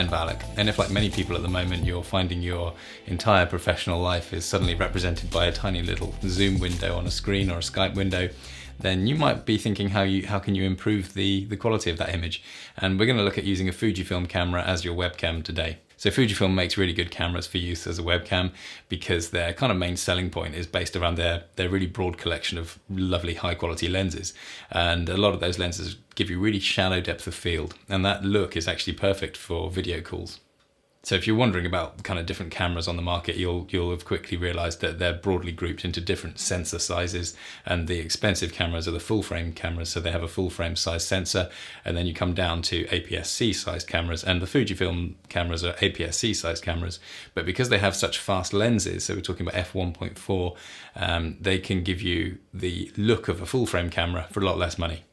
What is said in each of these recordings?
Ben Valak, and if like many people at the moment you're finding your entire professional life is suddenly represented by a tiny little zoom window on a screen or a Skype window, then you might be thinking how can you improve the quality of that image. And we're going to look at using a Fujifilm camera as your webcam today. So Fujifilm makes really good cameras for use as a webcam because their kind of main selling point is based around their really broad collection of lovely high quality lenses. And a lot of those lenses give you really shallow depth of field, and that look is actually perfect for video calls. So if you're wondering about kind of different cameras on the market, you'll have quickly realized that they're broadly grouped into different sensor sizes, and the expensive cameras are the full frame cameras, so they have a full frame size sensor, and then you come down to APS-C sized cameras, and the Fujifilm cameras are APS-C sized cameras. But because they have such fast lenses, so we're talking about f1.4, they can give you the look of a full frame camera for a lot less money.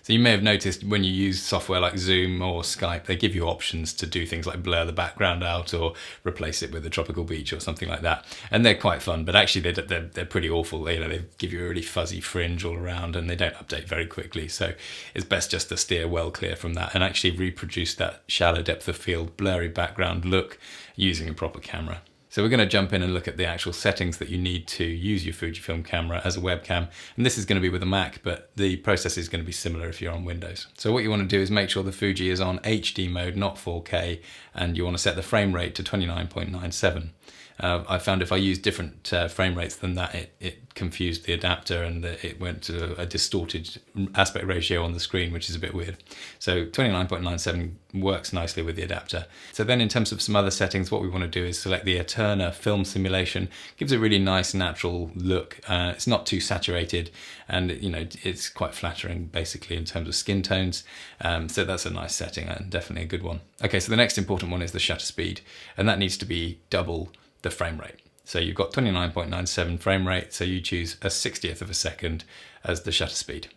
So you may have noticed when you use software like Zoom or Skype, they give you options to do things like blur the background out or replace it with a tropical beach or something like that. And they're quite fun, but actually they're pretty awful. They give you a really fuzzy fringe all around, and they don't update very quickly. So it's best just to steer well clear from that and actually reproduce that shallow depth of field, blurry background look using a proper camera. So we're going to jump in and look at the actual settings that you need to use your Fujifilm camera as a webcam. And this is going to be with a Mac, but the process is going to be similar if you're on Windows. So what you want to do is make sure the Fuji is on HD mode, not 4K, and you want to set the frame rate to 29.97. I found if I used different frame rates than that, it confused the adapter, and it went to a distorted aspect ratio on the screen, which is a bit weird. So 29.97 works nicely with the adapter. So then in terms of some other settings, what we want to do is select the Eterna film simulation. Gives a really nice natural look. It's not too saturated, and it's quite flattering basically in terms of skin tones. So that's a nice setting and definitely a good one. Okay, so the next important one is the shutter speed, and that needs to be double the frame rate. So you've got 29.97 frame rate, so you choose a 60th of a second as the shutter speed.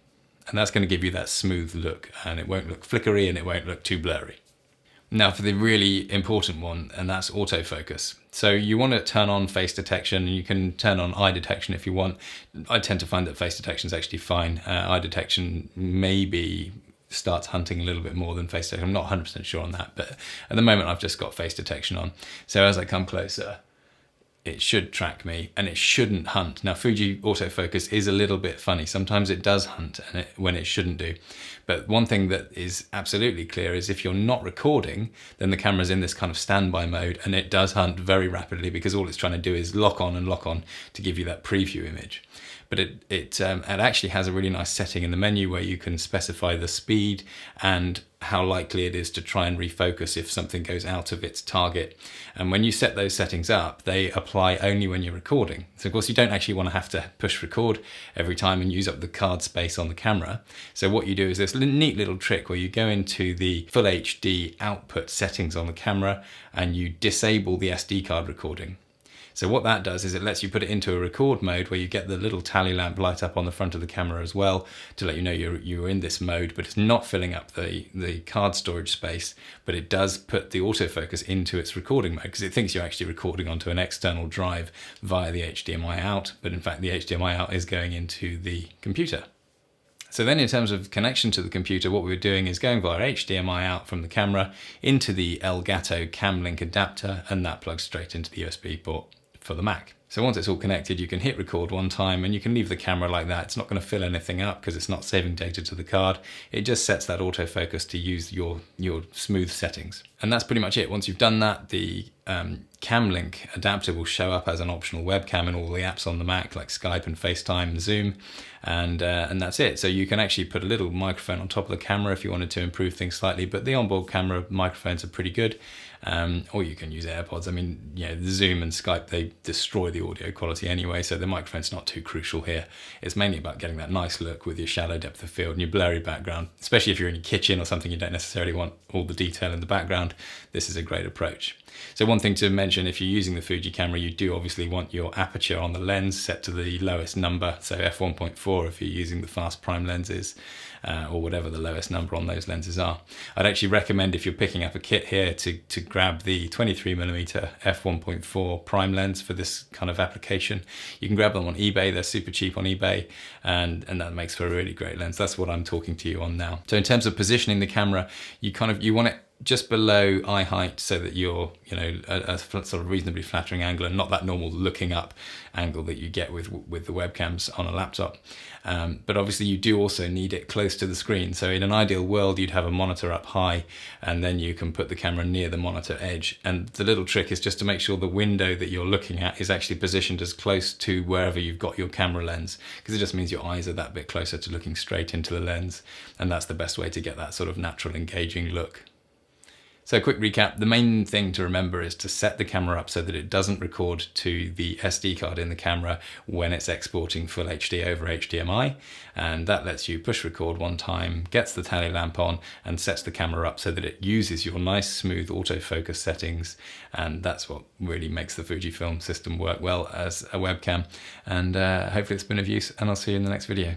And that's going to give you that smooth look, and it won't look flickery and it won't look too blurry. Now for the really important one, and that's autofocus. So you want to turn on face detection, and you can turn on eye detection if you want. I tend to find that face detection is actually fine. Eye detection maybe starts hunting a little bit more than face detection. I'm not 100% sure on that, but at the moment I've just got face detection on. So as I come closer, it should track me, and it shouldn't hunt. Now Fuji autofocus is a little bit funny. Sometimes it does hunt when it shouldn't do. But one thing that is absolutely clear is if you're not recording, then the camera's in this kind of standby mode, and it does hunt very rapidly because all it's trying to do is lock on and lock on to give you that preview image. But it actually has a really nice setting in the menu where you can specify the speed and how likely it is to try and refocus if something goes out of its target. And when you set those settings up, they apply only when you're recording. So of course you don't actually want to have to push record every time and use up the card space on the camera. So what you do is this neat little trick where you go into the full HD output settings on the camera and you disable the SD card recording. So what that does is it lets you put it into a record mode where you get the little tally lamp light up on the front of the camera as well to let you know you're in this mode, but it's not filling up the card storage space, but it does put the autofocus into its recording mode because it thinks you're actually recording onto an external drive via the HDMI out, but in fact the HDMI out is going into the computer. So then in terms of connection to the computer, what we were doing is going via HDMI out from the camera into the Elgato Camlink adapter, and that plugs straight into the USB port for the Mac. So once it's all connected, you can hit record one time and you can leave the camera like that. It's not going to fill anything up because it's not saving data to the card. It just sets that autofocus to use your smooth settings. And that's pretty much it. Once you've done that, the Camlink adapter will show up as an optional webcam in all the apps on the Mac like Skype and FaceTime and Zoom, and that's it. So you can actually put a little microphone on top of the camera if you wanted to improve things slightly, but the onboard camera microphones are pretty good. Or you can use AirPods. I mean, the Zoom and Skype, they destroy the audio quality anyway, so the microphone's not too crucial here. It's mainly about getting that nice look with your shallow depth of field and your blurry background, especially if you're in your kitchen or something you don't necessarily want all the detail in the background. This is a great approach. So one thing to mention, if you're using the Fuji camera, you do obviously want your aperture on the lens set to the lowest number, so f1.4 if you're using the fast prime lenses, or whatever the lowest number on those lenses are. I'd actually recommend, if you're picking up a kit here, to grab the 23mm f1.4 prime lens for this kind of application. You can grab them on eBay, they're super cheap on eBay, and that makes for a really great lens. That's what I'm talking to you on now. So in terms of positioning the camera, you want it just below eye height, so that you're, you know, a sort of reasonably flattering angle and not that normal looking up angle that you get with the webcams on a laptop. But obviously you do also need it close to the screen. So in an ideal world, you'd have a monitor up high, and then you can put the camera near the monitor edge. And the little trick is just to make sure the window that you're looking at is actually positioned as close to wherever you've got your camera lens, because it just means your eyes are that bit closer to looking straight into the lens. And that's the best way to get that sort of natural, engaging look. So quick recap, the main thing to remember is to set the camera up so that it doesn't record to the SD card in the camera when it's exporting full HD over HDMI. And that lets you push record one time, gets the tally lamp on, and sets the camera up so that it uses your nice smooth autofocus settings. And that's what really makes the Fujifilm system work well as a webcam. And hopefully it's been of use, and I'll see you in the next video.